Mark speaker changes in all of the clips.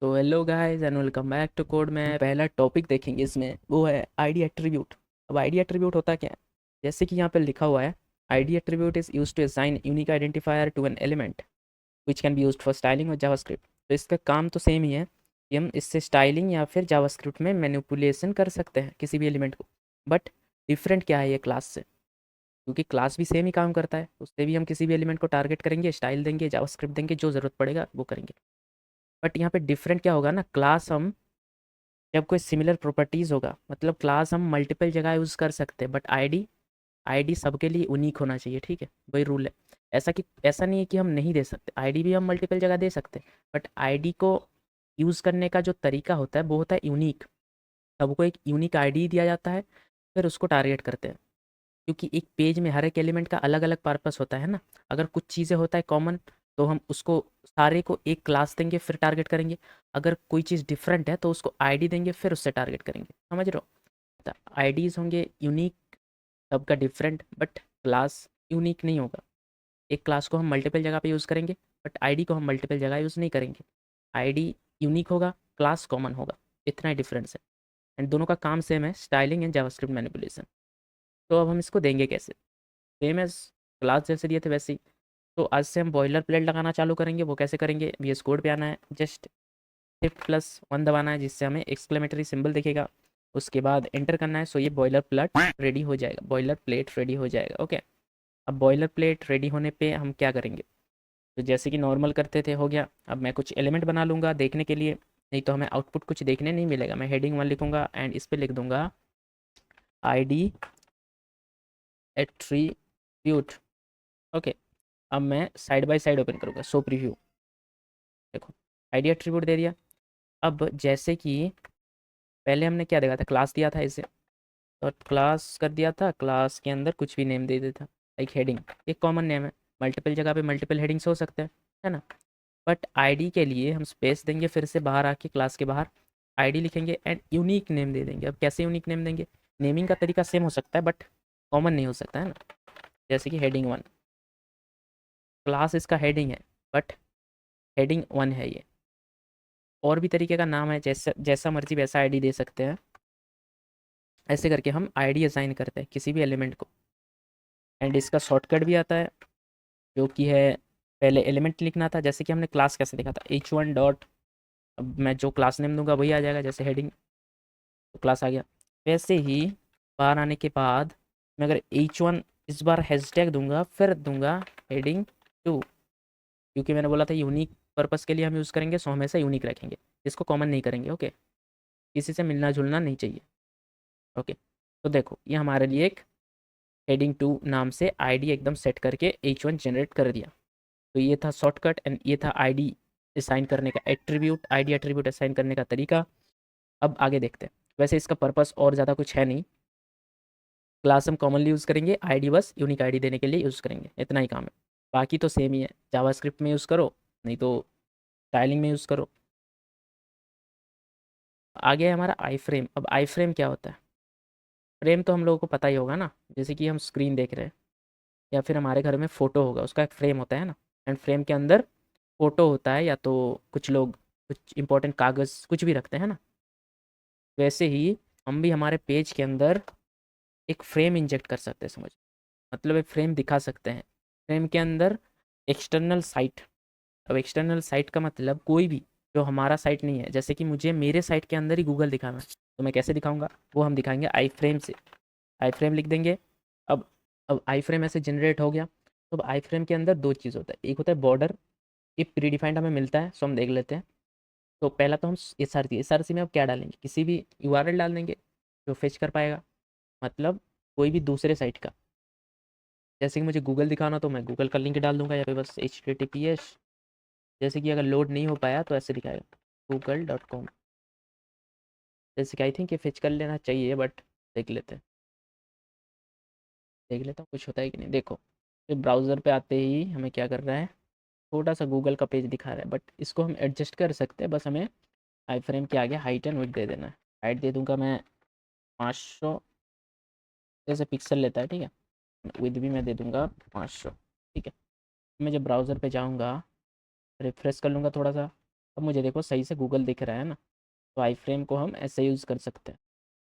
Speaker 1: तो hello guys and welcome back to code में पहला टॉपिक देखेंगे इसमें वो है आईडी एट्रीब्यूट। अब आईडी एट्रीब्यूट होता क्या है? जैसे कि यहाँ पे लिखा हुआ है, ID attribute is used to assign unique identifier to an element which can be used for styling और जावास्क्रिप्ट। तो इसका काम तो सेम ही है कि हम इससे स्टाइलिंग या फिर जावास्क्रिप्ट में मैनिपुलेशन कर सकते हैं किसी भी एलिमेंट को। बट डिफरेंट क्या है ये क्लास से? क्योंकि क्लास भी सेम ही काम करता है, उससे भी हम किसी भी एलिमेंट को टारगेट करेंगे, स्टाइल देंगे, जावास्क्रिप्ट देंगे, जो ज़रूरत पड़ेगा वो करेंगे। बट यहाँ पे डिफरेंट क्या होगा ना, क्लास हम जब कोई सिमिलर प्रॉपर्टीज़ होगा, मतलब क्लास हम मल्टीपल जगह यूज़ कर सकते हैं, बट आईडी आईडी सबके लिए यूनिक होना चाहिए। ठीक है, वही रूल है। ऐसा नहीं है कि हम नहीं दे सकते, आईडी भी हम मल्टीपल जगह दे सकते हैं, बट आईडी को यूज़ करने का जो तरीका होता है वो होता है यूनिक। सबको एक यूनिक आईडी दिया जाता है, फिर उसको टारगेट करते हैं। क्योंकि एक पेज में हर एक एलिमेंट का अलग अलग पर्पस होता है ना। अगर कुछ चीज़ें होता है कॉमन, तो हम उसको सारे को एक क्लास देंगे फिर टारगेट करेंगे। अगर कोई चीज़ डिफरेंट है तो उसको आईडी देंगे फिर उससे टारगेट करेंगे। समझ रहे हो? तो आईडीज़ होंगे यूनिक, सबका डिफरेंट, बट क्लास यूनिक नहीं होगा। एक क्लास को हम मल्टीपल जगह पे यूज़ करेंगे, बट आईडी को हम मल्टीपल जगह यूज़ नहीं करेंगे। आईडी यूनिक होगा, क्लास कॉमन होगा, इतना ही डिफरेंस है। एंड दोनों का काम सेम है, स्टाइलिंग एंड जावास्क्रिप्ट मैनिपुलेशन। तो अब हम इसको देंगे कैसे? सेम एज़ क्लास जैसे दिए थे वैसे ही। तो आज से हम बॉयलर प्लेट लगाना चालू करेंगे। वो कैसे करेंगे? वीएस कोड पे आना है, जस्ट शिफ्ट+1 दबाना है, जिससे हमें एक्सक्लेमेटरी सिंबल दिखेगा। उसके बाद एंटर करना है। सो ये बॉयलर प्लेट रेडी हो जाएगा, बॉयलर प्लेट रेडी हो जाएगा। ओके, अब बॉयलर प्लेट रेडी होने पे हम क्या करेंगे? तो जैसे कि नॉर्मल करते थे हो गया। अब मैं कुछ एलिमेंट बना लूँगा देखने के लिए, नहीं तो हमें आउटपुट कुछ देखने नहीं मिलेगा। मैं हेडिंग 1 लिखूँगा एंड इस पर लिख दूँगा आईडी एट्रीब्यूट। ओके, अब मैं साइड बाय साइड ओपन करूँगा, सो प्रीव्यू। देखो, आईडी एट्रीब्यूट दे दिया। अब जैसे कि पहले हमने क्या देखा था, क्लास दिया था इसे, और क्लास कर दिया था, क्लास के अंदर कुछ भी नेम दे देता, एक हेडिंग, एक कॉमन नेम है। मल्टीपल जगह पे मल्टीपल हेडिंग्स हो सकते हैं, है ना। बट आईडी के लिए हम स्पेस देंगे, फिर से बाहर आके क्लास के बाहर आईडी लिखेंगे एंड यूनिक नेम दे देंगे। अब कैसे यूनिक नेम देंगे? नेमिंग का तरीका सेम हो सकता है बट कॉमन नहीं हो सकता, है ना। जैसे कि हेडिंग 1, क्लास इसका हेडिंग है, बट हेडिंग 1 है ये। और भी तरीके का नाम है, जैसा जैसा मर्जी वैसा आईडी दे सकते हैं। ऐसे करके हम आईडी असाइन करते हैं किसी भी एलिमेंट को। एंड इसका शॉर्टकट भी आता है, जो कि है पहले एलिमेंट लिखना था। जैसे कि हमने क्लास कैसे देखा था, h1 डॉट, अब मैं जो क्लास नेम दूंगा वही आ जाएगा, जैसे हेडिंग, तो क्लास आ गया। वैसे ही बाहर आने के बाद मैं अगर h1 इस बार हैशटैग दूंगा, फिर दूंगा हेडिंग 2, क्योंकि मैंने बोला था यूनिक पर्पस के लिए हम यूज़ करेंगे, सो हमेशा यूनिक रखेंगे, इसको कॉमन नहीं करेंगे। ओके, किसी से मिलना जुलना नहीं चाहिए। ओके, तो देखो ये हमारे लिए एक हेडिंग 2 नाम से आईडी एकदम सेट करके h1 जनरेट कर दिया। तो ये था शॉर्टकट एंड ये था आईडी असाइन करने का एट्रीब्यूट, आईडी एट्रीब्यूट असाइन करने का तरीका। अब आगे देखते हैं। वैसे इसका पर्पस और ज़्यादा कुछ है नहीं, क्लास हम कॉमनली यूज़ करेंगे, आईडी बस यूनिक आईडी देने के लिए यूज़ करेंगे, इतना ही काम है। बाकी तो सेम ही है, जावास्क्रिप्ट में यूज़ करो, नहीं तो स्टाइलिंग में यूज़ करो। आगे है हमारा आई फ्रेम। अब आई फ्रेम क्या होता है? फ्रेम तो हम लोगों को पता ही होगा ना, जैसे कि हम स्क्रीन देख रहे हैं या फिर हमारे घर में फ़ोटो होगा, उसका एक फ्रेम होता है ना। एंड फ्रेम के अंदर फ़ोटो होता है, या तो कुछ लोग कुछ इंपॉर्टेंट कागज़ कुछ भी रखते हैं ना। वैसे ही हम भी हमारे पेज के अंदर एक फ्रेम इंजेक्ट कर सकते हैं, समझ, मतलब एक फ्रेम दिखा सकते हैं। फ्रेम के अंदर एक्सटर्नल साइट। अब एक्सटर्नल साइट का मतलब कोई भी जो हमारा साइट नहीं है। जैसे कि मुझे मेरे साइट के अंदर ही गूगल दिखाना है, तो मैं कैसे दिखाऊंगा? वो हम दिखाएंगे आई फ्रेम से। आई फ्रेम लिख देंगे। अब अब आई फ्रेम ऐसे जनरेट हो गया। तो अब आई फ्रेम के अंदर दो चीज़ होता है, एक होता है बॉर्डर, ये प्री डिफाइंड हमें मिलता है, सो हम देख लेते हैं। तो पहला तो हम एस आर सी में अब क्या डालेंगे, किसी भी यूआरएल डाल देंगे जो फेच कर पाएगा, मतलब कोई भी दूसरे साइट का। जैसे कि मुझे गूगल दिखाना, तो मैं गूगल का लिंक डाल दूंगा, या फिर बस HTTPS। जैसे कि अगर लोड नहीं हो पाया तो ऐसे दिखाएगा google.com। जैसे कि आई थिंक ये फेच कर लेना चाहिए, बट देख लेते हैं, देख लेता हूँ कुछ होता है कि नहीं। देखो, फिर ब्राउज़र पे आते ही हमें क्या कर रहा है, छोटा सा गूगल का पेज दिखा रहा है, बट इसको हम एडजस्ट कर सकते हैं। बस हमें आई फ्रेम के आगे हाइट एंड विड्थ दे देना है। हाइट दे दूंगा मैं 500, जैसे पिक्सल लेता है, ठीक है। विड्थ भी मैं दे दूंगा 500, ठीक है। मैं जब ब्राउज़र पे जाऊँगा, रिफ्रेश कर लूँगा थोड़ा सा, अब मुझे देखो सही से गूगल दिख रहा है ना, तो आई फ्रेम को हम ऐसे यूज़ कर सकते हैं।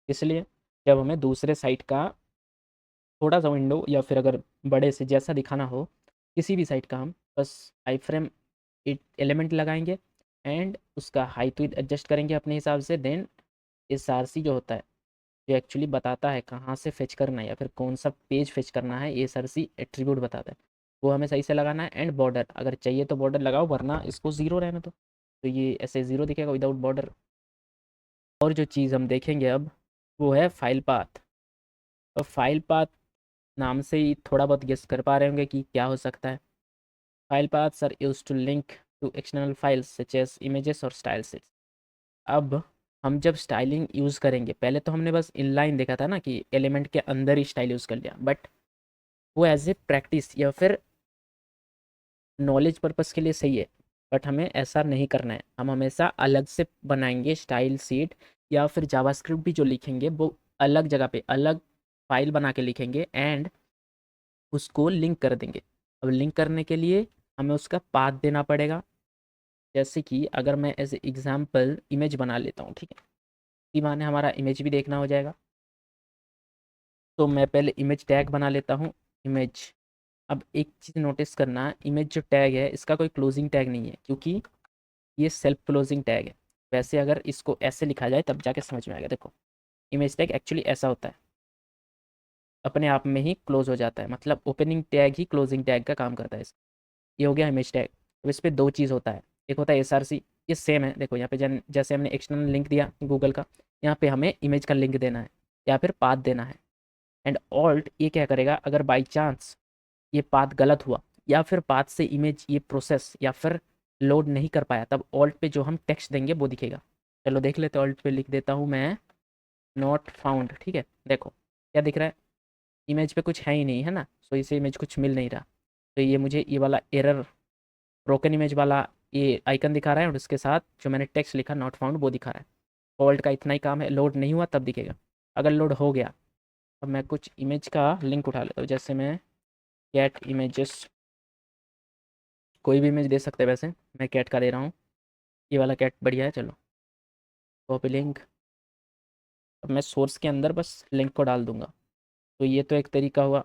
Speaker 1: इसलिए जब हमें दूसरे साइट का थोड़ा सा विंडो या फिर अगर बड़े से जैसा दिखाना हो किसी भी साइट का, हम बस आई फ्रेम एलिमेंट लगाएंगे एंड उसका हाइट विड्थ एडजस्ट करेंगे अपने हिसाब से। देन एस आर सी जो होता है, जो एक्चुअली बताता है कहाँ से फेच करना है या फिर कौन सा पेज फेच करना है, एस आर सी एट्रीब्यूट बताता है, वो हमें सही से लगाना है। एंड बॉर्डर अगर चाहिए तो बॉर्डर लगाओ, वरना इसको ज़ीरो रहने दो, तो ये ऐसे ज़ीरो दिखेगा विदाउट बॉर्डर। और जो चीज़ हम देखेंगे अब वो है फाइल पाथ। और फाइल पाथ नाम से ही थोड़ा बहुत गेस कर पा रहे होंगे कि क्या हो सकता है। File paths are used to link to external files such as images और स्टाइल शीट्स। अब हम जब स्टाइलिंग यूज़ करेंगे, पहले तो हमने बस इनलाइन देखा था ना कि एलिमेंट के अंदर ही स्टाइल यूज़ कर लिया, बट वो एज ए प्रैक्टिस या फिर नॉलेज पर्पस के लिए सही है, बट हमें ऐसा नहीं करना है। हम हमेशा अलग से बनाएंगे स्टाइल शीट, या फिर जावास्क्रिप्ट भी जो लिखेंगे वो अलग जगह पे अलग फाइल बना के लिखेंगे एंड उसको लिंक कर देंगे। अब लिंक करने के लिए हमें उसका पाथ देना पड़ेगा। जैसे कि अगर मैं एज एग्जाम्पल इमेज बना लेता हूँ, ठीक है, इसी बहाने हमारा इमेज भी देखना हो जाएगा। तो मैं पहले इमेज टैग बना लेता हूँ, इमेज। अब एक चीज़ नोटिस करना, इमेज जो टैग है इसका कोई क्लोजिंग टैग नहीं है, क्योंकि ये सेल्फ क्लोजिंग टैग है। वैसे अगर इसको ऐसे लिखा जाए तब जाके समझ में आएगा। देखो, इमेज टैग एक्चुअली ऐसा होता है, अपने आप में ही क्लोज हो जाता है, मतलब ओपनिंग टैग ही क्लोजिंग टैग का काम करता है। ये हो गया इमेज टैग। अब इस पर दो चीज़ होता है, एक होता है एस आर सी, ये सेम है। देखो यहाँ पे जैसे हमने एक्सटर्नल लिंक दिया गूगल का, यहाँ पे हमें इमेज का लिंक देना है या फिर पाथ देना है। एंड ऑल्ट ये क्या करेगा, अगर बाई चांस ये पाथ गलत हुआ या फिर पाथ से इमेज ये प्रोसेस या फिर लोड नहीं कर पाया, तब ऑल्ट पे जो हम टेक्स्ट देंगे वो दिखेगा। चलो देख लेते हैं, ऑल्ट पे लिख देता हूँ मैं नॉट फाउंड, ठीक है। देखो क्या दिख रहा है, इमेज पे कुछ है ही नहीं है ना, सो इसे इमेज कुछ मिल नहीं रहा। तो ये मुझे ये वाला एरर ब्रोकन इमेज वाला ये आइकन दिखा रहा है, और उसके साथ जो मैंने टेक्स्ट लिखा नॉट फाउंड वो दिखा रहा है। ऑल्ट का इतना ही काम है, लोड नहीं हुआ तब दिखेगा। अगर लोड हो गया, अब मैं कुछ इमेज का लिंक उठा लेता हूँ। जैसे मैं कैट इमेजेस, कोई भी इमेज दे सकते हैं, वैसे मैं कैट का दे रहा हूँ, ये वाला कैट बढ़िया है। चलो कॉपी लिंक, अब मैं सोर्स के अंदर बस लिंक को डाल दूंगा। तो ये तो एक तरीका हुआ,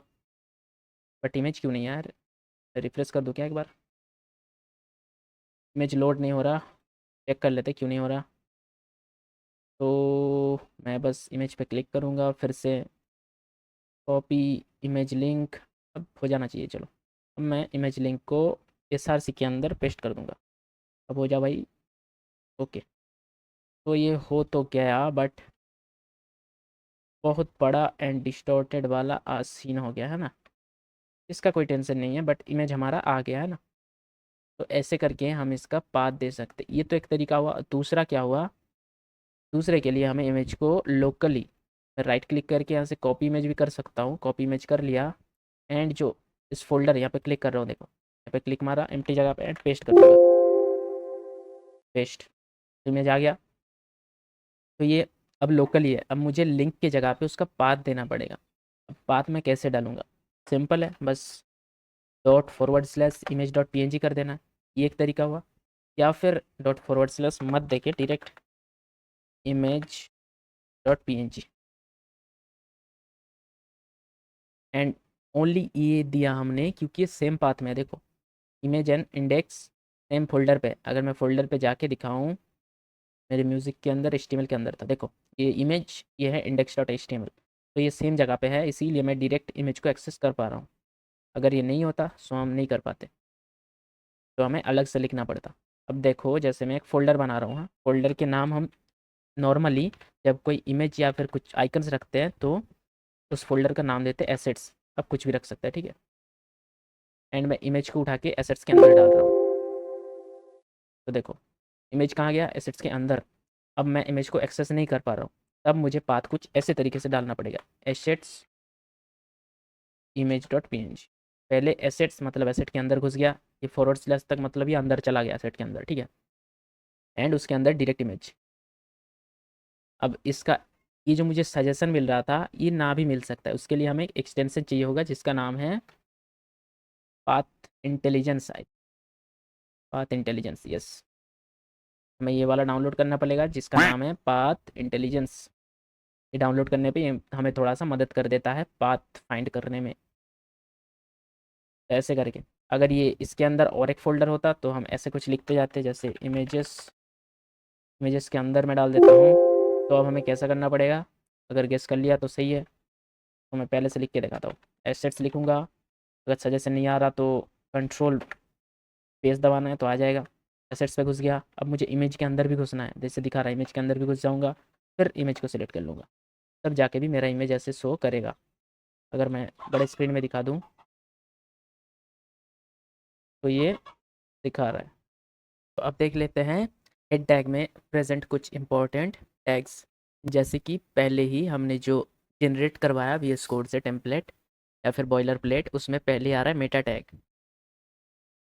Speaker 1: बट इमेज क्यों नहीं है यार, रिफ्रेश कर दूँ क्या एक बार, इमेज लोड नहीं हो रहा, चेक कर लेते क्यों नहीं हो रहा। तो मैं बस इमेज पे क्लिक करूँगा, फिर से कॉपी इमेज लिंक, अब हो जाना चाहिए। चलो अब मैं इमेज लिंक को एस आर सी के अंदर पेस्ट कर दूँगा, अब हो जा भाई। ओके, तो ये हो तो गया, बट बहुत बड़ा एंड डिस्टॉर्टेड वाला सीन हो गया है ना। इसका कोई टेंशन नहीं है, बट इमेज हमारा आ गया है ना। तो ऐसे करके हम इसका पाथ दे सकते, ये तो एक तरीका हुआ। दूसरा क्या हुआ, दूसरे के लिए हमें इमेज को लोकली राइट क्लिक करके यहाँ से कॉपी इमेज भी कर सकता हूँ। कॉपी इमेज कर लिया एंड जो इस फोल्डर यहाँ पे क्लिक कर रहा हूँ, देखो यहाँ पे क्लिक मारा एम्प्टी जगह पे एंड पेस्ट कर दूँगा, पेस्ट, इमेज आ गया। तो ये अब लोकली है। अब मुझे लिंक की जगह पे उसका पाथ देना पड़ेगा। अब पाथ मैं कैसे डालूंगा, सिंपल है, बस dot forward slash image dot P N G कर देना है, ये एक तरीका हुआ। या फिर डॉट फॉरवर्ड स्लैश मत देके direct image dot P N G and only ये दिया हमने क्योंकि ये सेम पाथ में है। देखो image and index same folder पे, अगर मैं फोल्डर पे जाके दिखाऊं, मेरे म्यूज़िक के अंदर एच के अंदर था, देखो ये इमेज, ये है इंडेक्स डॉट एच, तो ये सेम जगह पे है, इसीलिए मैं डायरेक्ट इमेज को एक्सेस कर पा रहा हूँ। अगर ये नहीं होता सो हम नहीं कर पाते, तो हमें अलग से लिखना पड़ता। अब देखो जैसे मैं एक फ़ोल्डर बना रहा हूँ, हाँ, फ़ोल्डर के नाम हम नॉर्मली जब कोई इमेज या फिर कुछ आइकन्स रखते हैं तो उस फोल्डर का नाम देते हैं एसेट्स। अब कुछ भी रख सकते हैं, ठीक है। एंड मैं इमेज को उठा के एसेट्स के अंदर डाल रहा हूँ, तो देखो इमेज कहाँ गया, एसेट्स के अंदर। अब मैं इमेज को एक्सेस नहीं कर पा रहा हूँ, तब मुझे पाथ कुछ ऐसे तरीके से डालना पड़ेगा, assets image dot P N G. पहले एसेट्स मतलब एसेट के अंदर घुस गया, ये फॉरवर्ड स्लैश तक मतलब ये अंदर चला गया एसेट के अंदर, ठीक है। एंड उसके अंदर डायरेक्ट इमेज। अब इसका ये जो मुझे सजेशन मिल रहा था ये ना भी मिल सकता है, उसके लिए हमें एक एक्सटेंशन चाहिए होगा जिसका नाम है path intelligence. Path intelligence, yes. हमें ये वाला डाउनलोड करना पड़ेगा जिसका नाम है पाथ इंटेलिजेंस। ये डाउनलोड करने पे ये हमें थोड़ा सा मदद कर देता है पाथ फाइंड करने में। ऐसे करके अगर ये इसके अंदर और एक फ़ोल्डर होता तो हम ऐसे कुछ लिखते जाते, जैसे इमेजेस, इमेजेस के अंदर मैं डाल देता हूँ। तो अब हमें कैसा करना पड़ेगा, अगर गेस कर लिया तो सही है, तो मैं पहले से लिख के दिखाता हूँ। एसेट्स लिखूँगा, अगर सजेशन नहीं आ रहा तो कंट्रोल पेज दबाना है तो आ जाएगा। एसेट्स पे घुस गया, अब मुझे इमेज के अंदर भी घुसना है, जैसे दिखा रहा है इमेज के अंदर भी घुस जाऊँगा, फिर इमेज को सिलेक्ट कर लूँगा, तब जाके भी मेरा इमेज ऐसे शो करेगा। अगर मैं बड़े स्क्रीन में दिखा दूँ तो ये दिखा रहा है। तो अब देख लेते हैं हेड टैग में प्रेजेंट कुछ इंपॉर्टेंट टैग्स, जैसे कि पहले ही हमने जो जनरेट करवाया वीएस कोड से टेम्पलेट या फिर बॉयलर प्लेट, उसमें पहले आ रहा है मेटा टैग।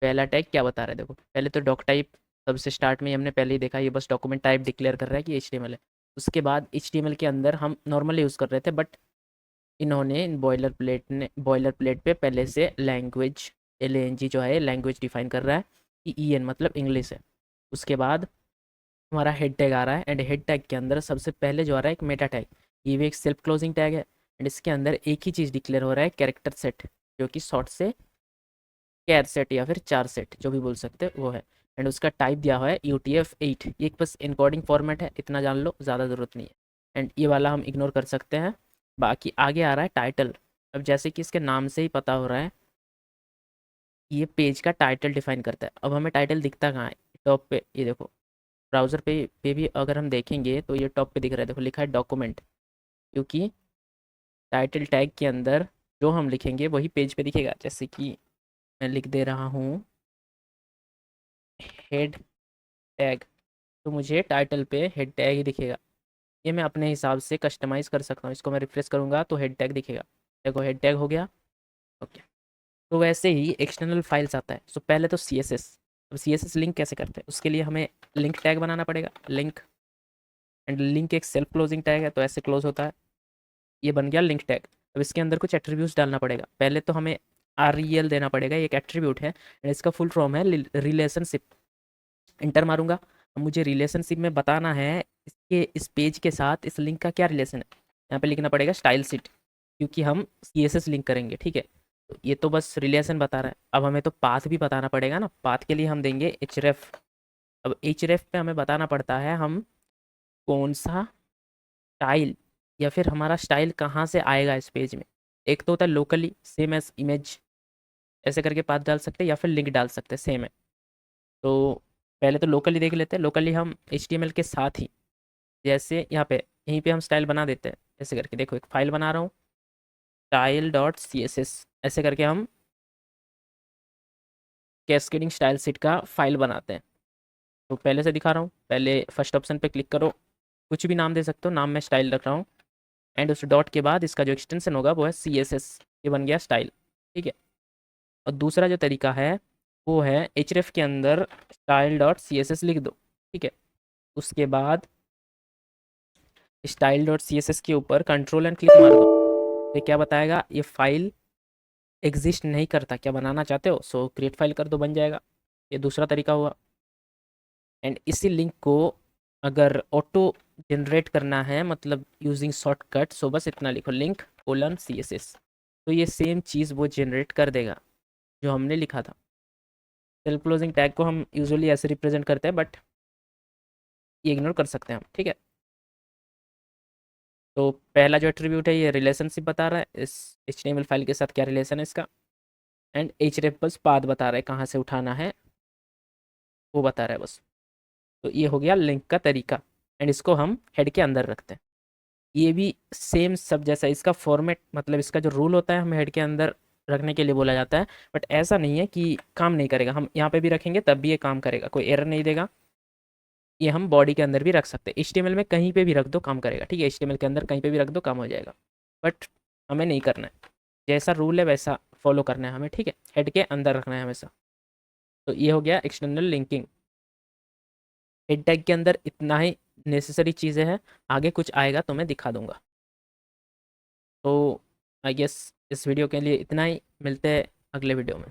Speaker 1: पहला टैग क्या बता रहा है, देखो पहले तो डॉक टाइप, सबसे स्टार्ट में हमने पहले ही देखा, ये बस डॉक्यूमेंट टाइप डिक्लेयर कर रहा है कि HTML है। उसके बाद HTML के अंदर हम नॉर्मली यूज़ कर रहे थे, बट इन्होंने बॉयलर प्लेट पे पहले से लैंग्वेज LANG जो है लैंग्वेज डिफाइन कर रहा है कि EN मतलब इंग्लिश है। उसके बाद हमारा हेड टैग आ रहा है, एंड हेड टैग के अंदर सबसे पहले जो आ रहा है एक मेटा टैग। ये भी एक सेल्फ क्लोजिंग टैग है, एंड इसके अंदर एक ही चीज़ डिक्लेयर हो रहा है, कैरेक्टर सेट, जो कि शॉर्ट से कैर सेट या फिर चार सेट जो भी बोल सकते हैं वो है। एंड उसका टाइप दिया हुआ है UTF-8, ये एक बस इनकोडिंग फॉर्मेट है, इतना जान लो, ज़्यादा ज़रूरत नहीं है। एंड ये वाला हम इग्नोर कर सकते हैं। बाकी आगे आ रहा है टाइटल। अब जैसे कि इसके नाम से ही पता हो रहा है, ये पेज का टाइटल डिफाइन करता है। अब हमें टाइटल दिखता कहाँ है, टॉप पे, ये देखो ब्राउज़र पे भी अगर हम देखेंगे तो ये टॉप पे दिख रहा है, देखो लिखा है डॉक्यूमेंट, क्योंकि टाइटल टैग के अंदर जो हम लिखेंगे वही पेज पे दिखेगा। जैसे कि मैं लिख दे रहा हूँ हेड टैग, तो मुझे टाइटल पे हेड टैग ही दिखेगा। ये मैं अपने हिसाब से कस्टमाइज़ कर सकता हूँ, इसको मैं रिफ्रेश करूँगा तो हेड टैग दिखेगा। देखो हेड टैग हो गया। ओके, तो वैसे ही एक्सटर्नल फाइल्स आता है। सो पहले तो CSS। अब CSS लिंक कैसे करते हैं, उसके लिए हमें लिंक टैग बनाना पड़ेगा, लिंक। एंड लिंक एक सेल्फ क्लोजिंग टैग है, तो ऐसे क्लोज होता है, ये बन गया लिंक टैग। अब इसके अंदर कुछ एट्रीब्यूट्स डालना पड़ेगा। पहले तो हमें REL देना पड़ेगा, एक एट्रीब्यूट है, एंड इसका फुल फॉर्म है रिलेशनशिप। इंटर मारूंगा, अब मुझे रिलेशनशिप में बताना है इसके इस पेज के साथ इस लिंक का क्या रिलेशन है। यहाँ पे लिखना पड़ेगा स्टाइल शीट, क्योंकि हम CSS लिंक करेंगे, ठीक है। तो ये तो बस रिलेशन बता रहा है, अब हमें तो पाथ भी बताना पड़ेगा ना। पाथ के लिए हम देंगे href। अब href पे हमें बताना पड़ता है हम कौन सा स्टाइल, या फिर हमारा स्टाइल कहाँ से आएगा इस पेज में। एक तो होता है लोकली, सेम एज इमेज, ऐसे करके पाथ डाल सकते हैं, या फिर लिंक डाल सकते हैं, सेम है। तो पहले तो लोकली देख लेते हैं। लोकली हम HTML के साथ ही, जैसे यहाँ पे यहीं पे हम स्टाइल बना देते हैं, ऐसे करके देखो एक फाइल बना रहा हूँ style.css, ऐसे करके हम कैस्केडिंग स्टाइल सीट का फाइल बनाते हैं। तो पहले से दिखा रहा हूँ, पहले फर्स्ट ऑप्शन पे क्लिक करो, कुछ भी नाम दे सकते हो, नाम मैं स्टाइल रख रहा हूँ, एंड उस डॉट के बाद इसका जो एक्सटेंशन होगा वो है CSS, ये बन गया स्टाइल, ठीक है। और दूसरा जो तरीका है वो है href के अंदर style.css लिख दो, ठीक है। उसके बाद style.css के ऊपर कंट्रोल एंड क्लिक मार दो, तो क्या बताएगा, ये फाइल एग्जिस्ट नहीं करता, क्या बनाना चाहते हो, सो क्रिएट फाइल कर दो, बन जाएगा। ये दूसरा तरीका हुआ। एंड इसी लिंक को अगर ऑटो जनरेट करना है, मतलब यूजिंग शॉर्टकट, सो बस इतना लिखो link:CSS, तो ये सेम चीज़ वो जनरेट कर देगा जो हमने लिखा था। सेल्फ क्लोजिंग टैग को हम यूजुअली ऐसे रिप्रेजेंट करते हैं, बट ये इग्नोर कर सकते हैं हम, ठीक है। तो पहला जो एट्रीब्यूट है ये रिलेशनशिप बता रहा है इस HTML फाइल के साथ क्या रिलेशन है इसका, एंड href बस पाथ बता रहा है कहाँ से उठाना है, वो बता रहा है बस। तो ये हो गया लिंक का तरीका, एंड इसको हम हेड के अंदर रखते हैं। ये भी सेम सब जैसा, इसका फॉर्मेट मतलब इसका जो रूल होता है हमें हेड के अंदर रखने के लिए बोला जाता है, बट ऐसा नहीं है कि काम नहीं करेगा। हम यहाँ पे भी रखेंगे तब भी ये काम करेगा, कोई एरर नहीं देगा। ये हम बॉडी के अंदर भी रख सकते हैं, HTML में कहीं पे भी रख दो काम करेगा, ठीक है। HTML के अंदर कहीं पे भी रख दो काम हो जाएगा, बट हमें नहीं करना है, जैसा रूल है वैसा फॉलो करना है हमें, ठीक है। हेड के अंदर रखना है हमेशा। तो ये हो गया एक्सटर्नल लिंकिंग। हेड टैग के अंदर इतना ही नेसेसरी चीज़ें हैं, आगे कुछ आएगा तो मैं दिखा दूंगा। तो आई गेस इस वीडियो के लिए इतना ही, मिलते हैं अगले वीडियो में।